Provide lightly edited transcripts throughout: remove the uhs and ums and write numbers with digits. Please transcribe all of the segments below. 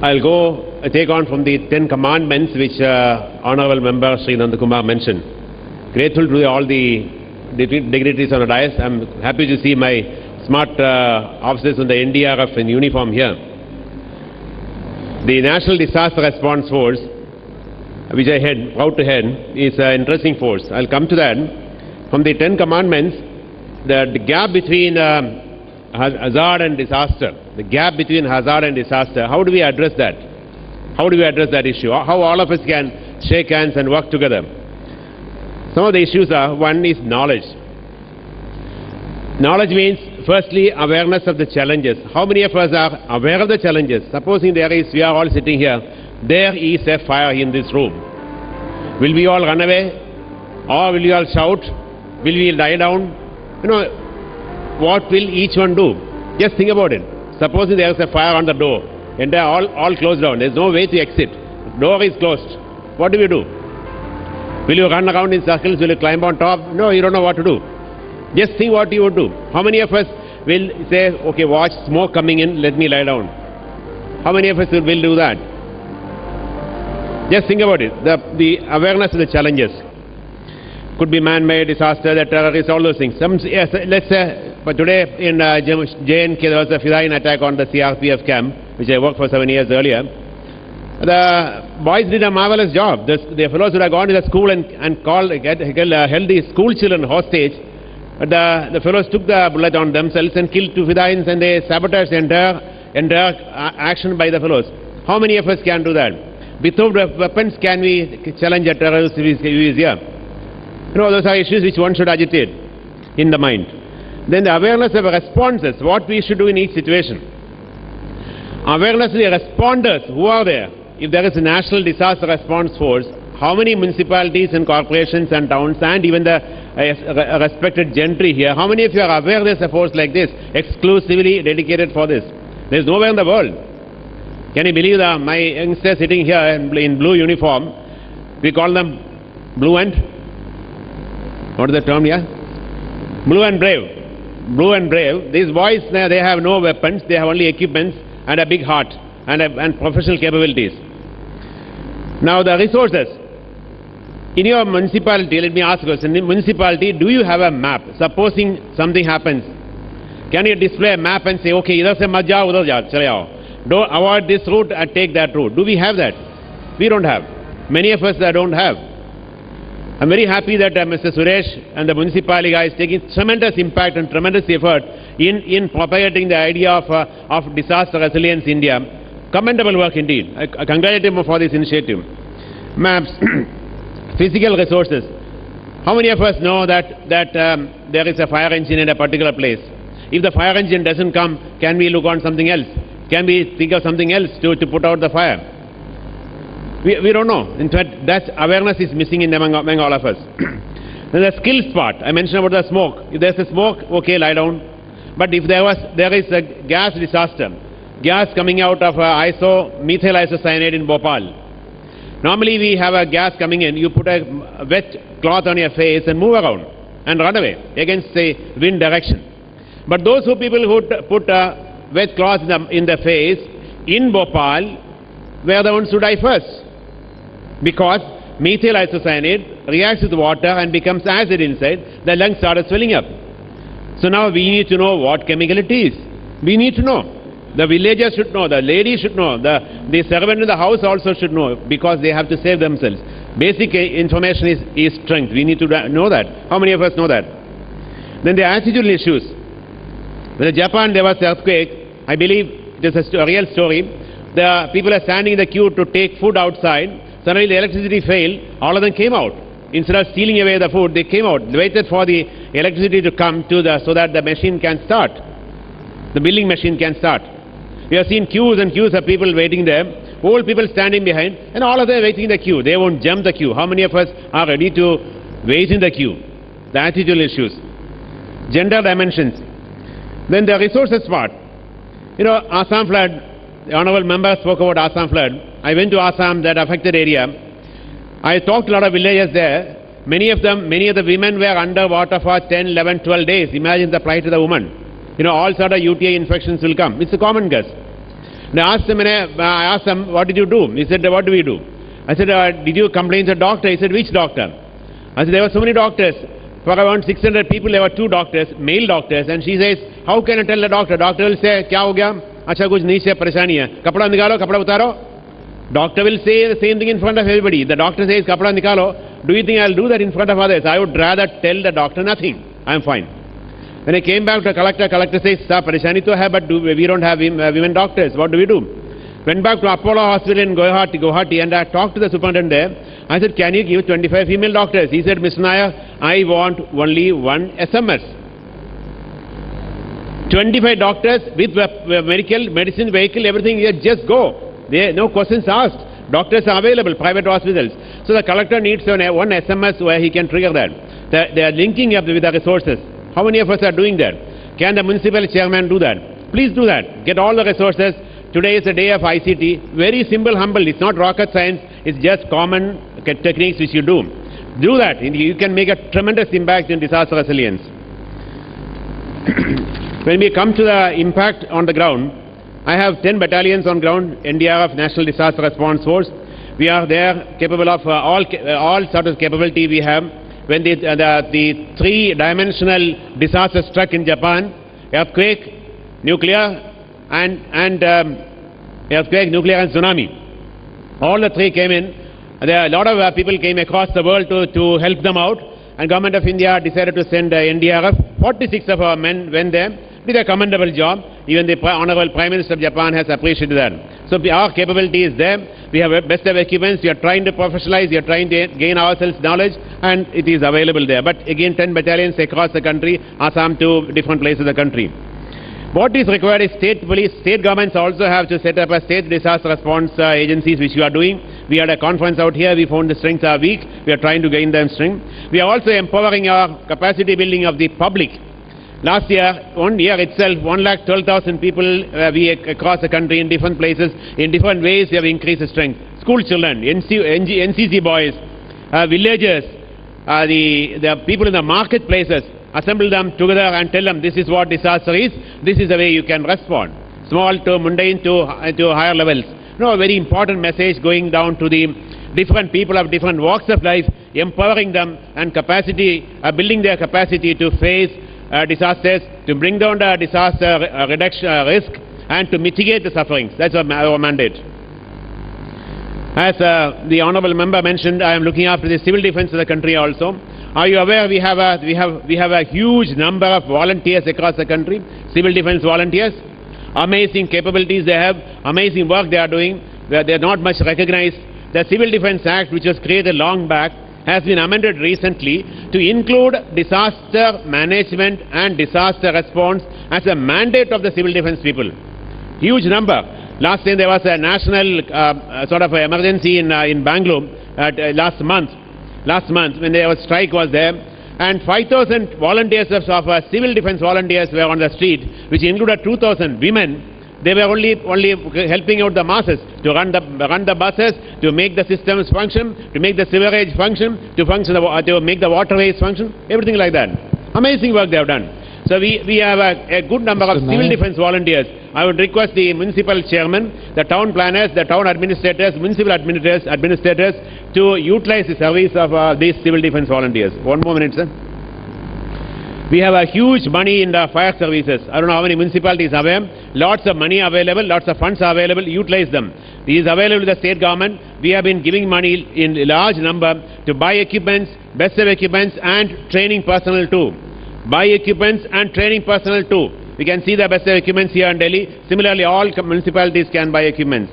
I'll go take on from the 10 commandments which Honorable Member Sri Nandakumar mentioned. Grateful to all the dignitaries on the dais. I'm happy to see my smart officers in the NDRF in uniform here. The National Disaster Response Force, which I head, proud to head, is an interesting force. I'll come to that. From the 10 commandments, the gap between hazard and disaster, how do we address that? How do we address that issue? How all of us can shake hands and work together? Some of the issues are, one is knowledge. Knowledge means, firstly, awareness of the challenges. How many of us are aware of the challenges? Supposing we are all sitting here, there is a fire in this room. Will we all run away? Or will we all shout? Will we lie down? What will each one do? Just think about it. Supposing there is a fire on the door and they are all closed down. There is no way to exit. Door is closed. What do you do? Will you run around in circles? Will you climb on top? No, you don't know what to do. Just think what you would do. How many of us will say, okay, watch smoke coming in, let me lie down? How many of us will do that? Just think about it. The awareness of the challenges. Could be man-made, disaster, the terrorists, all those things. Yes, let's say, but today in JNK there was a Fidain attack on the CRPF camp, which I worked for 7 years earlier. The boys did a marvelous job. The fellows would have gone to the school and held the school children hostage. But the fellows took the bullet on themselves and killed 2 Fidains, and they sabotaged the entire action by the fellows. How many of us can do that? Without weapons, can we challenge a terrorist who is here? Those are issues which one should agitate in the mind. Then the awareness of responses, what we should do in each situation. Awareness of the responders, who are there? If there is a National Disaster Response Force, how many municipalities and corporations and towns and even the respected gentry here, how many of you are aware there is a force like this, exclusively dedicated for this? There is nowhere in the world. Can you believe that my youngster sitting here in blue uniform, we call them blue and, what is the term here? Blue and brave. Blue and brave. These boys, they have no weapons, they have only equipments and a big heart and professional capabilities. Now the resources. In your municipality, let me ask you, in the municipality, do you have a map? Supposing something happens, can you display a map and say, okay, idhar se mat jao, udhar jao, chale jao. Don't avoid this route and take that route. Do we have that? We don't have. Many of us don't have. I'm very happy that Mr. Suresh and the municipality guys taking tremendous impact and tremendous effort in propagating the idea of disaster resilience India. Commendable work indeed. I congratulate him for this initiative. Maps, physical resources. How many of us know that there is a fire engine in a particular place? If the fire engine doesn't come, can we look on something else? Can we think of something else to put out the fire? We don't know. In fact, that awareness is missing among all of us. Then the skills part. I mentioned about the smoke. If there's a smoke, okay, lie down. But if there is a gas disaster, gas coming out of methyl isocyanate in Bhopal. Normally we have a gas coming in, you put a wet cloth on your face and move around and run away against the wind direction. But those people who put a wet cloth in the face in Bhopal were the ones who die first. Because methyl isocyanate reacts with water and becomes acid inside, the lungs started swelling up. So now we need to know what chemical it is. We need to know. The villagers should know, the ladies should know, the servant in the house also should know, because they have to save themselves. Basic information is strength. We need to know that. How many of us know that? Then the attitudinal issues. In Japan there was an earthquake. I believe it is a real story. The people are standing in the queue to take food outside. Suddenly the electricity failed. All of them came out. Instead of stealing away the food, they came out. They waited for the electricity to come so that the machine can start. The billing machine can start. We have seen queues and queues of people waiting there, old people standing behind, and all of them waiting in the queue. They won't jump the queue. How many of us are ready to wait in the queue? The attitudinal issues. Gender dimensions. Then the resources part. Assam flood. The honorable member spoke about Assam flood. I went to Assam, that affected area. I talked to a lot of villagers there. Many of the women were underwater for 10, 11, 12 days. Imagine the plight of the woman. All sort of UTI infections will come. It's a common guess. And I asked him, what did you do? He said, what do we do? I said, did you complain to the doctor? He said, which doctor? I said, there were so many doctors. For around 600 people, there were 2 doctors, male doctors. And she says, how can I tell the doctor? Doctor will say, kya ho gaya? Acha kuch nahi se pareshani hai. Kapda nikalo, kapda utaro. Doctor will say the same thing in front of everybody. The doctor says, kapda nikalo. Do you think I'll do that in front of others? I would rather tell the doctor nothing. I'm fine. When I came back to collector says, sir, pareshani to hai, but we don't have women doctors. What do we do? Went back to Apollo Hospital in Guwahati, and I talked to the superintendent there. I said, can you give 25 female doctors? He said, Mr. Nair, I want only one SMS. 25 doctors with medicine vehicle, everything, just go. No questions asked. Doctors are available, private hospitals. So the collector needs one SMS where he can trigger that. They are linking up with the resources. How many of us are doing that? Can the municipal chairman do that? Please do that. Get all the resources. Today is the day of ICT. Very simple, humble. It's not rocket science. It's just common techniques which you do. Do that. You can make a tremendous impact in disaster resilience. When we come to the impact on the ground, I have 10 battalions on ground, NDRF, National Disaster Response Force. We are there, capable of all sorts of capability we have. When the 3-dimensional disaster struck in Japan, earthquake, nuclear, and tsunami. All the 3 came in. There are a lot of people came across the world to help them out. And Government of India decided to send NDRF. 46 of our men went there, did a commendable job. Even the Honorable Prime Minister of Japan has appreciated that. So our capability is there. We have best of equipments. We are trying to professionalize. We are trying to gain ourselves knowledge, and it is available there. But again, 10 battalions across the country, Assam to different places of the country. What is required is state police. State governments also have to set up a state disaster response agencies, which we are doing. We had a conference out here. We found the strengths are weak. We are trying to gain them strength. We are also empowering our capacity building of the public. Last year, 1 year itself, 112,000 people across the country in different places, in different ways we have increased the strength. School children, NCC boys, villagers, the people in the marketplaces, assemble them together and tell them this is what disaster is, this is the way you can respond. Small to mundane to higher levels. No, a very important message going down to the different people of different walks of life, empowering them and building their capacity to face disasters, to bring down the disaster reduction risk, and to mitigate the sufferings. That's our mandate. As the honourable member mentioned, I am looking after the civil defence of the country also. Are you aware we have a huge number of volunteers across the country, civil defence volunteers? Amazing capabilities they have, amazing work they are doing. They are not much recognized. The Civil Defence Act, which was created long back, has been amended recently to include disaster management and disaster response as a mandate of the civil defence people. Huge number. Last time there was a national sort of emergency in Bangalore last month when there was strike was there, and 5,000 volunteers of civil defence volunteers were on the street, which included 2,000 women. They were only helping out the masses to run the buses, to make the systems function, to make the sewerage function, to make the waterways function, everything like that. Amazing work they have done. So we have a good number of civil defence volunteers. I would request the municipal chairman, the town planners, the town administrators, municipal administrators to utilize the service of these civil defence volunteers. One more minute, sir. We have a huge money in the fire services. I don't know how many municipalities are there. Lots of money available, lots of funds are available. Utilize them. It is available to the state government. We have been giving money in large number to buy equipments, best of equipments, and training personnel too. Buy equipments and training personnel too. We can see the best of equipments here in Delhi. Similarly, all municipalities can buy equipments.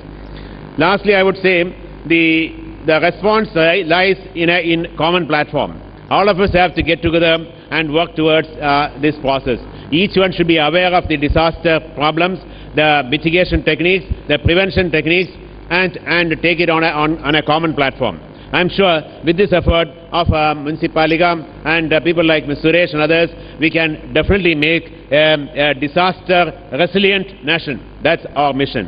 Lastly, I would say the response lies in common platform. All of us have to get together and work towards this process. Each one should be aware of the disaster problems, the mitigation techniques, the prevention techniques, and take it on a common platform. I am sure with this effort of Municipaliga and people like Ms. Suresh and others, we can definitely make a disaster resilient nation. That's our mission.